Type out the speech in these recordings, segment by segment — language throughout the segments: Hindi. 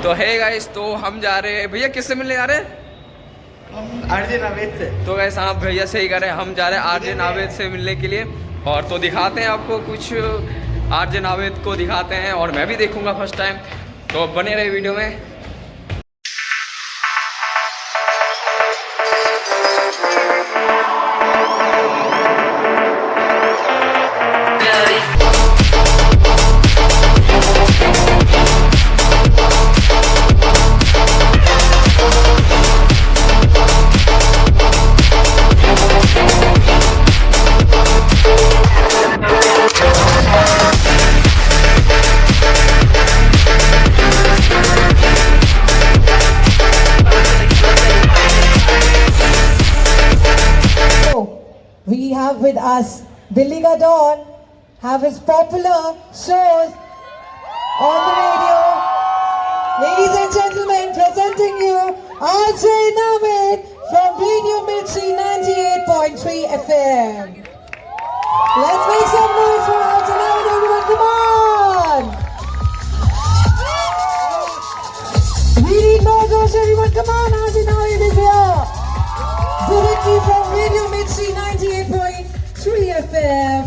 तो है गाइस, तो हम जा रहे हैं भैया, किससे मिलने जा रहे हैं? हम आरजे नावेद से। तो गाइस आप भैया से ही कह रहे हैं, हम जा रहे हैं आरजे नावेद से मिलने के लिए। और तो दिखाते हैं आपको कुछ, आरजे नावेद को दिखाते हैं और मैं भी देखूंगा फर्स्ट टाइम, तो बने रहे वीडियो में। We have with us Delhi Ka Don, have his popular shows on the radio. Ladies and gentlemen, presenting you RJ Navid from Radio Mirchi 98.3 FM. Let's make some noise for RJ Navid, everyone, come on! We need more josh, everyone, come on, RJ Navid is here! Directly from Radio Mirchi 98.3 FM.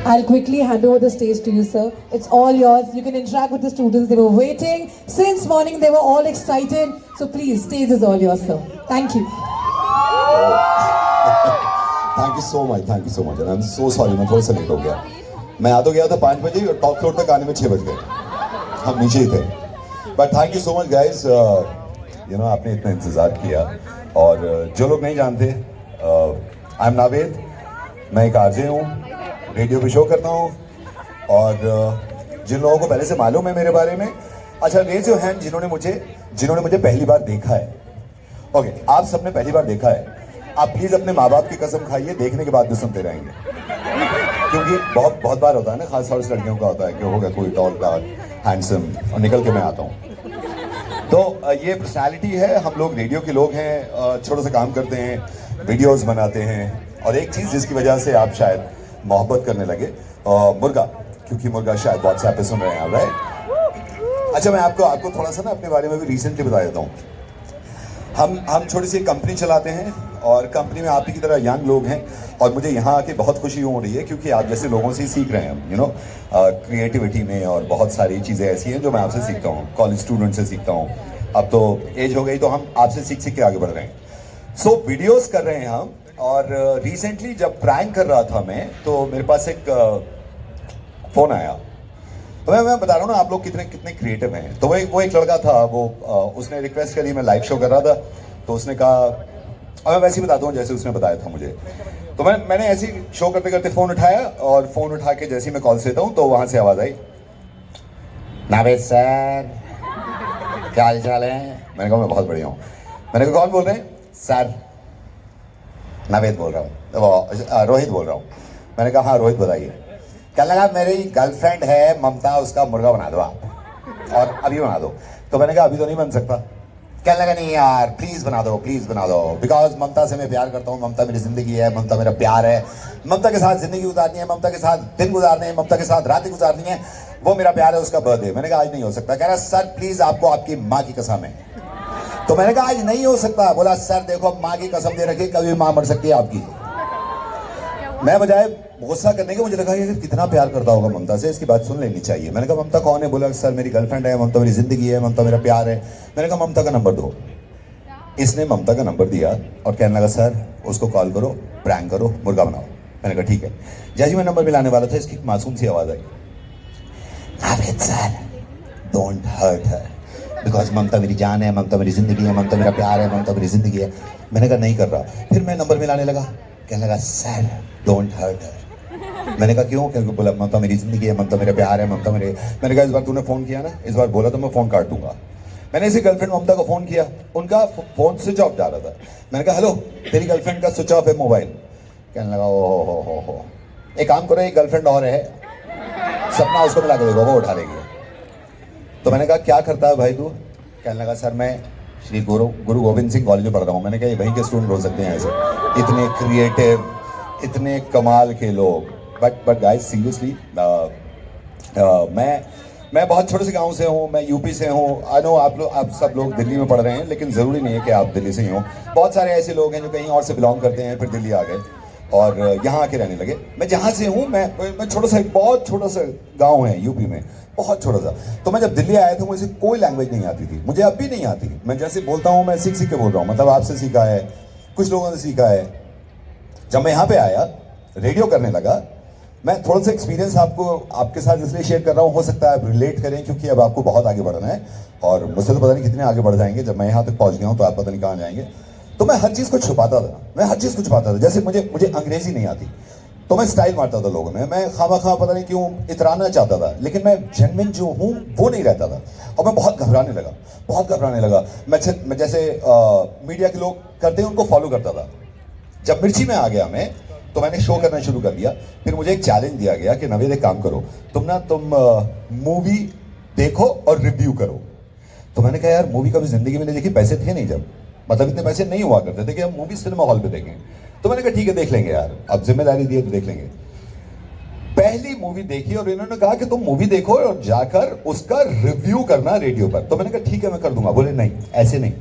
I'll quickly hand over the stage to you, sir. It's all yours. You can interact with the students. They were waiting since morning. They were all excited. So please, stage is all yours, sir. Thank you. Thank you so much. Thank you so much. And I'm so sorry. मैं थोड़ा सा लेट हो गया. मैं आ तो गया था 5 बजे और टॉप फ्लोर तक आने में 6 बज गए. हम नीचे ही थे. But thank you so much guys, आपने इतना इंतज़ार किया. और जो लोग नहीं जानते, आई एम नावेद. मैं एक आरजे हूँ, रेडियो पे शो करता हूँ. और जिन लोगों को पहले से मालूम है मेरे बारे में, अच्छा रेज योर हैंड जिन्होंने मुझे पहली बार देखा है. ओके, आप सबने पहली बार देखा है. आप प्लीज़ अपने माँ बाप की कसम खाइए, देखने के बाद भी सुनते रहेंगे. क्योंकि बहुत बार होता है ना, खास तौर से लड़कियों का होता है कि होगा कोई टॉल डार्क हैंडसम और निकल के मैं आता हूँ. तो ये पर्सनालिटी है. हम लोग रेडियो के लोग हैं, छोटा सा काम करते हैं, वीडियोस बनाते हैं. और एक चीज़ जिसकी वजह से आप शायद मोहब्बत करने लगे, मुर्गा, क्योंकि मुर्गा शायद व्हाट्सएप पे सुन रहे हैं आप, राइट? अच्छा, मैं आपको थोड़ा सा ना अपने बारे में भी रिसेंटली बता देता हूँ. हम छोटी सी कंपनी चलाते हैं और कंपनी में आप ही की तरह यंग लोग हैं. और मुझे यहाँ आके बहुत खुशी हो रही है क्योंकि आप जैसे लोगों से ही सीख रहे हैं हम, क्रिएटिविटी में. और बहुत सारी चीज़ें ऐसी हैं जो मैं आपसे सीखता हूँ, कॉलेज स्टूडेंट से सीखता हूँ. अब तो एज हो गई तो हम आपसे सीख के आगे बढ़ रहे हैं. सो वीडियोस कर रहे हैं हम. और रिसेंटली जब प्रैंक कर रहा था मैं, तो मेरे पास एक फ़ोन आया. तो मैं बता रहा हूँ ना आप लोग कितने क्रिएटिव हैं. तो वो एक लड़का था, उसने रिक्वेस्ट करी, मैं लाइव शो कर रहा था. तो उसने कहा, और मैं वैसे ही बताता हूँ जैसे उसने बताया था मुझे. तो मैंने ऐसे ही शो करते करते फ़ोन उठाया, और फ़ोन उठा के जैसे ही मैं कॉल लेता हूँ तो वहाँ से आवाज़ आई, नावेद सर क्या हाल चाल है. मैंने कहा मैं बहुत बढ़िया हूँ. मैंने कहा कौन बोल रहे हैं? सर नावेद बोल रहा हूँ, रोहित बोल रहा हूँ. मैंने कहा हाँ रोहित बताइए. क्या लगा, मेरी गर्लफ्रेंड है ममता, उसका मुर्गा बना दो आप, और अभी बना दो. तो मैंने कहा अभी तो नहीं बन सकता. क्या लगा, नहीं यार प्लीज़ बना दो, बिकॉज ममता से मैं प्यार करता हूँ. ममता मेरी ज़िंदगी है, ममता मेरा प्यार है. ममता के साथ ज़िंदगी गुजारनी है, ममता के साथ दिन गुजारने हैं, ममता के साथ रातें गुजारनी है. वो मेरा प्यार है, उसका बर्थडे. मैंने कहा आज नहीं हो सकता. कह रहा सर प्लीज़, आपको आपकी माँ की कसम है. तो मैंने कहा आज नहीं हो सकता. बोला सर देखो, माँ की कसम दे रखी, कभी माँ मर सकती है आपकी. मैं बजाय गुस्सा करने के, मुझे लगा ये कितना प्यार करता होगा ममता से, इसकी बात सुन लेनी चाहिए. मैंने कहा ममता कौन है? बोला सर मेरी गर्लफ्रेंड है, ममता मेरी ज़िंदगी है, ममता मेरा प्यार है. मैंने कहा ममता का नंबर दो. इसने ममता का नंबर दिया और कहने लगा सर उसको कॉल करो, प्रैंक करो, मुर्गा बनाओ. मैंने कहा ठीक है. जैसे मैं नंबर मिलाने वाला था, इसकी मासूम सी आवाज़ आई, Naved sir don't hurt her, because Mamta मेरी जान है, ममता मेरी ज़िंदगी है, ममता मेरा प्यार है, ममता मेरी ज़िंदगी है. मैंने कहा नहीं कर रहा. फिर मैं नंबर मिलाने लगा, कहने लगा सर डोंट हर्ट हर. मैंने कहा क्यों? क्योंकि बोला ममता मेरी ज़िंदगी है, ममता मेरा प्यार है, ममता मेरे. मैंने कहा इस बार तूने फ़ोन किया ना, इस बार बोला तो मैं फ़ोन काट दूंगा. मैंने इसी गर्लफ्रेंड ममता को फ़ोन किया, उनका फ़ोन स्विच ऑफ जा रहा था. मैंने कहा हेलो, तेरी गर्लफ्रेंड का स्विच ऑफ है मोबाइल. कहने लगा ओ हो, एक काम करो, एक गर्लफ्रेंड और है सपना, उसको मिला के देखो, वो उठा लेगी. तो मैंने कहा क्या करता है भाई तू? कहने लगा सर मैं श्री गुरु गोविंद सिंह कॉलेज में पढ़ रहा हूँ। मैंने कहा ये वहीं के स्टूडेंट हो सकते हैं ऐसे, इतने क्रिएटिव, इतने कमाल के लोग। बट गाइस सीरियसली मैं बहुत छोटे से गांव से हूँ, मैं यूपी से हूँ। आई नो आप सब लोग दिल्ली में पढ़ रहे हैं, लेकिन ज़रूरी नहीं है कि आप दिल्ली से ही हो। बहुत सारे ऐसे लोग हैं जो कहीं और से बिलोंग करते हैं, फिर दिल्ली आ गए और यहाँ आके रहने लगे। मैं जहाँ से हूँ, मैं छोटा सा, बहुत छोटा सा गाँव है यूपी में, बहुत छोटा सा। तो मैं जब दिल्ली आया था, मुझे कोई लैंग्वेज नहीं आती थी, मुझे अब भी नहीं आती। मैं जैसे बोलता हूँ, मैं सीख के बोल रहा हूँ, मतलब आपसे सीखा है, कुछ लोगों से सीखा है। जब मैं यहाँ पे आया, रेडियो करने लगा, मैं थोड़ा सा एक्सपीरियंस आपके साथ इसलिए शेयर कर रहा हूँ, हो सकता है आप रिलेट करें, क्योंकि अब आपको बहुत आगे बढ़ना है और मुझसे तो पता नहीं कितने आगे बढ़ जाएंगे। जब मैं यहाँ तक पहुँच गया हूँ तो आप पता नहीं कहाँ जाएंगे। तो मैं हर चीज़ को छुपाता था, जैसे मुझे अंग्रेजी नहीं आती तो मैं स्टाइल मारता था लोगों में, मैं खामा पता नहीं क्यों इतराना चाहता था, लेकिन मैं जेन्युइन जो हूँ वो नहीं रहता था। और मैं बहुत घबराने लगा। मैं जैसे मीडिया के लोग करते हैं उनको फॉलो करता था। जब मिर्ची में आ गया मैं, तो मैंने शो करना शुरू कर दिया। फिर मुझे एक चैलेंज दिया गया कि नवेद एक काम करो, तुम मूवी देखो और रिव्यू करो। तो मैंने कहा यार मूवी कभी जिंदगी में नहीं देखी, पैसे थे नहीं, जब मतलब इतने पैसे नहीं हुआ करते थे कि हम मूवी सिनेमा हॉल पे देखें। तो मैंने कहा ठीक है देख लेंगे यार, अब जिम्मेदारी दी है तो देख लेंगे। पहली मूवी देखी और इन्होंने कहा कि तुम मूवी देखो और जाकर उसका रिव्यू करना रेडियो पर। तो मैंने कहा ठीक है मैं कर दूंगा। बोले नहीं, ऐसे नहीं,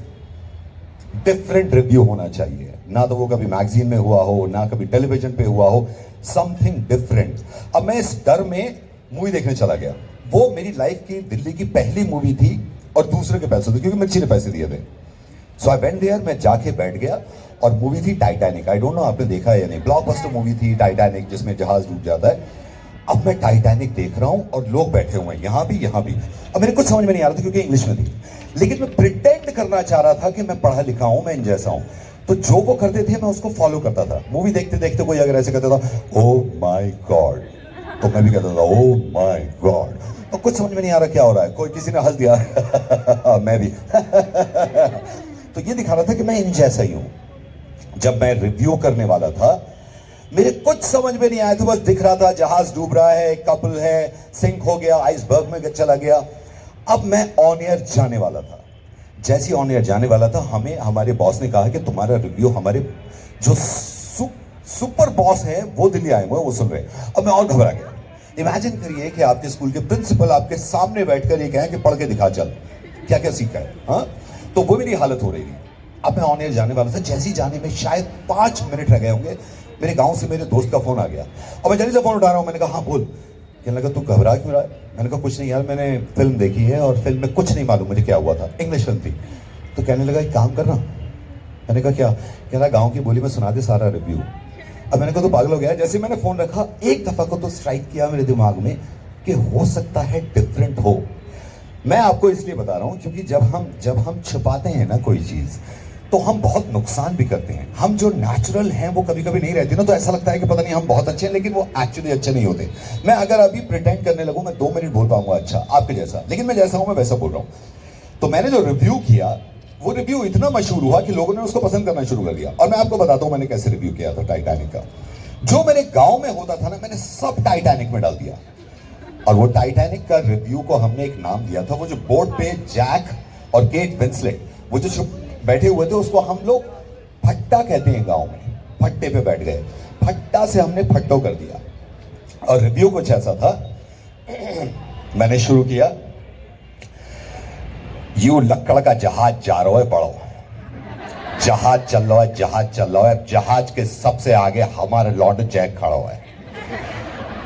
डिफरेंट रिव्यू होना चाहिए, ना तो वो कभी मैगजीन में हुआ हो, ना कभी टेलीविजन पे हुआ हो, समथिंग डिफरेंट। अब मैं इस डर में मूवी देखने चला गया। वो मेरी लाइफ की दिल्ली की पहली मूवी थी और दूसरे के पैसे थे, क्योंकि मिर्ची ने पैसे दिए थे। सो आई वेंट देयर, मैं जाके बैठ गया और मूवी थी टाइटैनिक। आई डोंट नो आपने देखा है या नहीं, ब्लॉकबस्टर मूवी थी टाइटैनिक, जिसमें जहाज डूब जाता है। अब मैं टाइटैनिक देख रहा हूं और लोग बैठे हुए हैं यहाँ भी। अब मेरे कुछ समझ में नहीं आ रहा था क्योंकि इंग्लिश में थी, लेकिन मैं प्रिटेंड करना चाह रहा था कि मैं पढ़ा लिखा हूं, मैं इन जैसा हूं। तो जो वो करते थे मैं उसको फॉलो करता था। मूवी देखते देखते कोई अगर ऐसे कहता था ओ माय गॉड, तो मैं भी कहता था ओ माय गॉड। तो कुछ समझ में नहीं आ रहा क्या हो रहा है, कोई किसी ने हंस दिया मैं भी तो ये दिखा रहा था कि मैं इन जैसा ही हूं। जब मैं रिव्यू करने वाला था, मेरे कुछ समझ में नहीं आया था, बस दिख रहा था जहाज डूब रहा है, कपल है, सिंक हो गया, आइसबर्ग में चला गया। अब मैं ऑन एयर जाने वाला था। जैसे ऑन एयर जाने वाला था, हमें हमारे बॉस ने कहा कि तुम्हारा रिव्यू हमारे जो सुपर बॉस हैं वो दिल्ली आए हुए, वो सुन रहे हैं। अब मैं और घबरा गया। इमेजिन करिए कि आपके स्कूल के प्रिंसिपल आपके सामने बैठकर ये कहें कि पढ़ के दिखा चल, क्या क्या सीखा है। हाँ, तो वो मेरी हालत हो रही थी। अब मैं ऑन एयर जाने वाला था। जैसे ही जाने में शायद 5 मिनट रह गए होंगे, मेरे गांव से मेरे दोस्त का फोन आ गया और मैं जल्दी से फोन उठा रहा हूं। मैंने कहा हाँ बोल। कहने लगा तू घबरा क्यों रहा है? मैंने कहा कुछ नहीं यार, मैंने फिल्म देखी है और फिल्म में कुछ नहीं मालूम मुझे क्या हुआ था, इंग्लिश फिल्म थी। तो कहने लगा एक काम करना। मैंने कहा क्या? कह रहा गाँव की बोली में सुना दे सारा रिव्यू। अब मैंने कहा तो पागल हो गया। जैसे मैंने फोन रखा, एक दफा को तो स्ट्राइक किया मेरे दिमाग में कि हो सकता है डिफरेंट हो। मैं आपको इसलिए बता रहा हूं क्योंकि जब हम छुपाते हैं ना कोई चीज, तो हम बहुत नुकसान भी करते हैं। हम जो नेचुरल हैं वो कभी कभी नहीं रहते ना, तो ऐसा लगता है कि पता नहीं हम बहुत अच्छे हैं, लेकिन वो एक्चुअली अच्छे नहीं होते। मैं अगर अभी प्रिटेंड करने लगूं, मैं 2 मिनट बोल पाऊंगा अच्छा आपके जैसा, लेकिन मैं जैसा हूं मैं वैसा बोल रहा हूं। तो मैंने जो रिव्यू किया, वो रिव्यू इतना मशहूर हुआ कि लोगों ने उसको पसंद करना शुरू कर दिया। और मैं आपको बताता हूं मैंने कैसे रिव्यू किया था टाइटैनिक का। जो मेरे गांव में होता था ना, मैंने सब टाइटैनिक में डाल दिया। और वो टाइटैनिक का रिव्यू को हमने एक नाम दिया था। वो जो बोट पे जैक और केट विंसलेट वो जो बैठे हुए थे, उसको हम लोग फट्टा कहते हैं गांव में। फट्टे पे बैठ गए, फट्टा से हमने फट्टो कर दिया। और रिव्यू कुछ ऐसा था, मैंने शुरू किया, यू लक्कड़ का जहाज जा रहा है, बढ़ो, जहाज चल रहा है, जहाज चल रहा है। जहाज के सबसे आगे हमारे लॉर्ड जैक खड़ा हुआ है।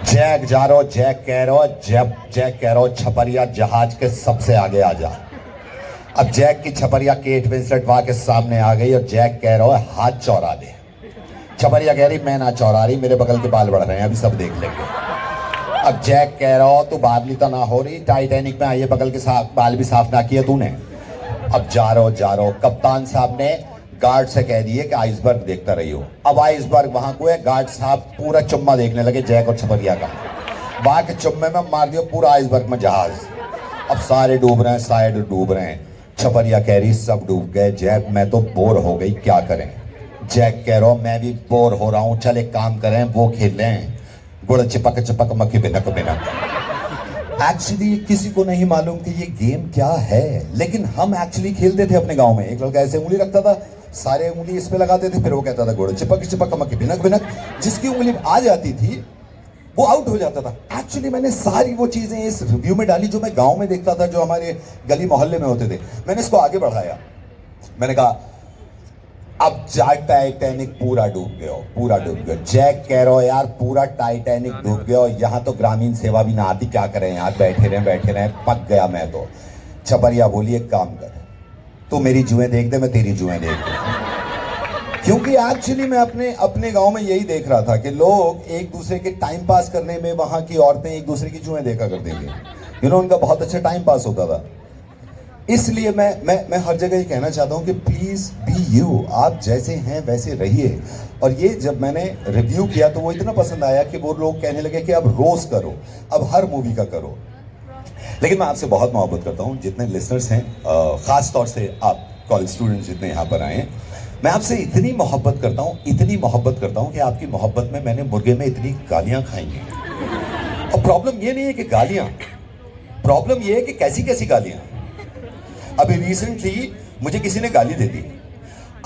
जैक जा रहा हो, जैक कह रहा हो, जैक कह रहा हो छपरिया जहाज के सबसे आगे आ जा। अब जैक की छपरिया केट विंसलेट वहां के सामने आ गई और जैक कह रहा है हाथ चौरा दे। छपरिया कह रही मैं ना चौरा रही, मेरे बगल के बाल बढ़ रहे हैं, अभी सब देख लेंगे। अब जैक कह रहा हो तू बादली तो ना हो रही, टाइटैनिक में आइए बगल के बाल भी साफ ना किए तूने। अब जा रहा हो, कप्तान साहब ने गार्ड से कह दिए कि आइसबर्ग देखता रही हो। अब आइसबर्ग वहां को है, गार्ड साहब पूरा चुम्मा देखने लगे जैक और छपरिया का। वहां के चुम्मे में मार दिया पूरा आइसबर्ग में जहाज। अब सारे डूब रहे हैं, साइड डूब रहे हैं। छपरिया कह रही सब डूब गए, जैक मैं तो बोर हो गई, क्या करें? जैक कह रहा मैं भी बोर हो रहा हूं, चल एक काम करें, वो खेल लें, गुड़ चिपक चिपक मक्खी बिनक बिनक। एक्चुअली किसी को नहीं मालूम कि ये गेम क्या है, लेकिन हम एक्चुअली खेलते थे अपने गांव में। एक लड़का ऐसे उंगली रखता था, सारे उंगली इस पे लगाते थे, फिर वो कहता था घोड़े चिपक चिपक अमक भिनक भिनक, जिसकी उंगली आ जाती थी वो आउट हो जाता था। एक्चुअली मैंने सारी वो चीजें इस रिव्यू में डाली जो मैं गांव में देखता था, जो हमारे गली मोहल्ले में होते थे। मैंने इसको आगे बढ़ाया, मैंने कहा अब टाइटैनिक पूरा डूब गया, पूरा डूब गया। जैक कह रहा हो यार पूरा टाइटैनिक डूब गया, यहाँ तो ग्रामीण सेवा भी ना आती, क्या करें यार, बैठे रहे पक गया मैं तो। छपरिया बोली एक काम कर, तू मेरी जुएं देख दे, मैं तेरी जुएं देख दे। क्योंकि एक्चुअली मैं अपने गांव में यही देख रहा था कि लोग एक दूसरे के टाइम पास करने में, वहां की औरतें एक दूसरे की जुएं देखा करती थी, उनका बहुत अच्छा टाइम पास होता था। इसलिए मैं हर जगह ये कहना चाहता हूं कि प्लीज बी यू, आप जैसे हैं वैसे रहिए। और ये जब मैंने रिव्यू किया तो वो इतना पसंद आया कि वो लोग कहने लगे कि अब रोज करो, अब हर मूवी का करो। लेकिन मैं आपसे बहुत मोहब्बत करता हूं, जितने लिसनर्स हैं, खास तौर से आप कॉलेज स्टूडेंट्स जितने यहाँ पर आए हैं, मैं आपसे इतनी मोहब्बत करता हूं कि आपकी मोहब्बत में मैंने मुर्गे में इतनी गालियां खाई हैं। और प्रॉब्लम ये नहीं है कि गालियां, प्रॉब्लम ये है कि कैसी कैसी गालियां। अभी रिसेंटली मुझे किसी ने गाली दे दी,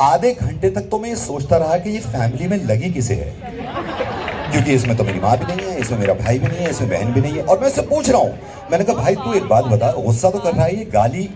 आधे घंटे तक तो मैं ये सोचता रहा कि ये फैमिली में लगी किसे है, क्योंकि इसमें तो मेरी माँ भी नहीं है, इसमें मेरा भाई भी नहीं है, इसमें बहन भी नहीं है। और मैं उससे पूछ रहा हूं, मैंने कहा भाई तू एक बात बता, गुस्सा तो कर रहा है, ये गाली